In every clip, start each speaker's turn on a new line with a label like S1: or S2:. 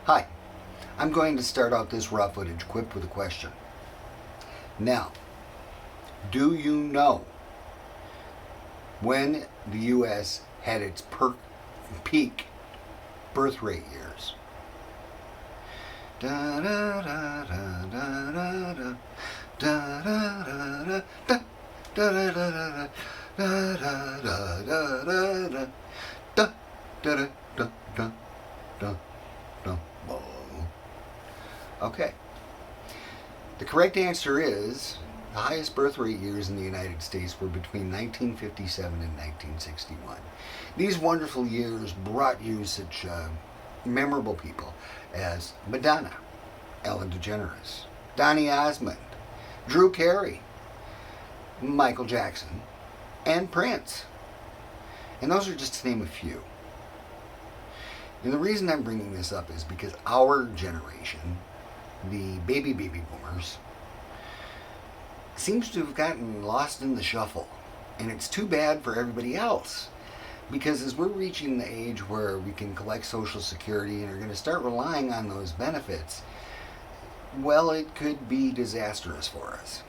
S1: Hi, I'm going to start out this raw footage quip with a question. Now, do you know when the U.S. had its peak birth rate years? Da da da da da da da da da da da da da da da. Okay. The correct answer is the highest birth rate years in the United States were between 1957 and 1961. These wonderful years brought you such memorable people as Madonna, Ellen DeGeneres, Donny Osmond, Drew Carey, Michael Jackson, and Prince. And those are just to name a few. And the reason I'm bringing this up is because our generation, the baby boomers, seems to have gotten lost in the shuffle. And it's too bad for everybody else. Because as we're reaching the age where we can collect Social Security and are going to start relying on those benefits, well, it could be disastrous for us.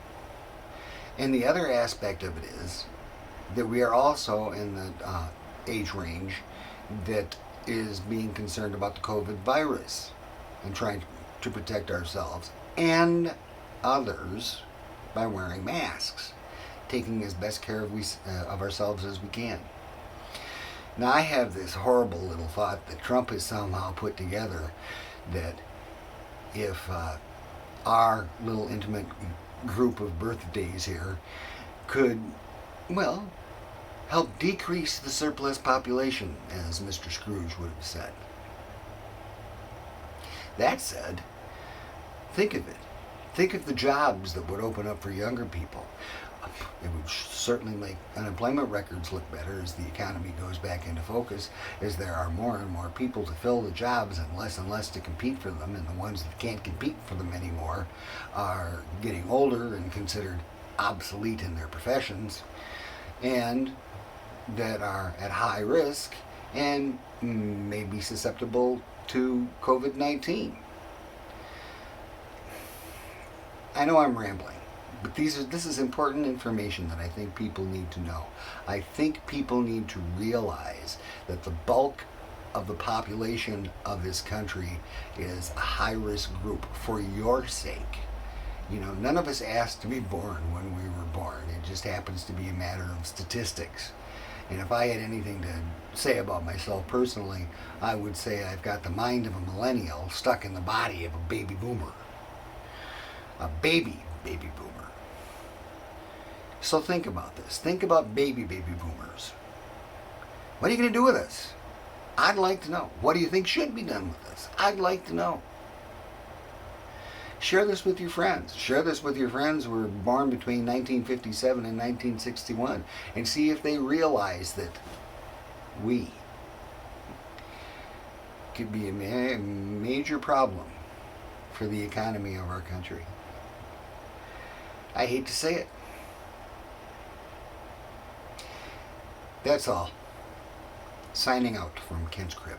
S1: And the other aspect of it is that we are also in the age range that is being concerned about the COVID virus and trying to protect ourselves and others by wearing masks, taking as best care of ourselves as we can. Now, I have this horrible little thought that Trump has somehow put together that if our little intimate group of birthdays here could, well, help decrease the surplus population, as Mr. Scrooge would have said. That said, think of it. Think of the jobs that would open up for younger people. It would certainly make unemployment records look better as the economy goes back into focus, as there are more and more people to fill the jobs and less to compete for them, and the ones that can't compete for them anymore are getting older and considered obsolete in their professions, and that are at high risk and may be susceptible to COVID-19. I know I'm rambling, but this is important information that I think people need to know. I think people need to realize that the bulk of the population of this country is a high-risk group for your sake. You know, none of us asked to be born when we were born. It just happens to be a matter of statistics. And if I had anything to say about myself personally, I would say I've got the mind of a millennial stuck in the body of a baby boomer. A baby boomer. So think about this. Think about baby boomers. What are you going to do with us? I'd like to know. What do you think should be done with us? I'd like to know. Share this with your friends. Share this with your friends who were born between 1957 and 1961 and see if they realize that we could be a major problem for the economy of our country. I hate to say it. That's all. Signing out from Kent's Crib.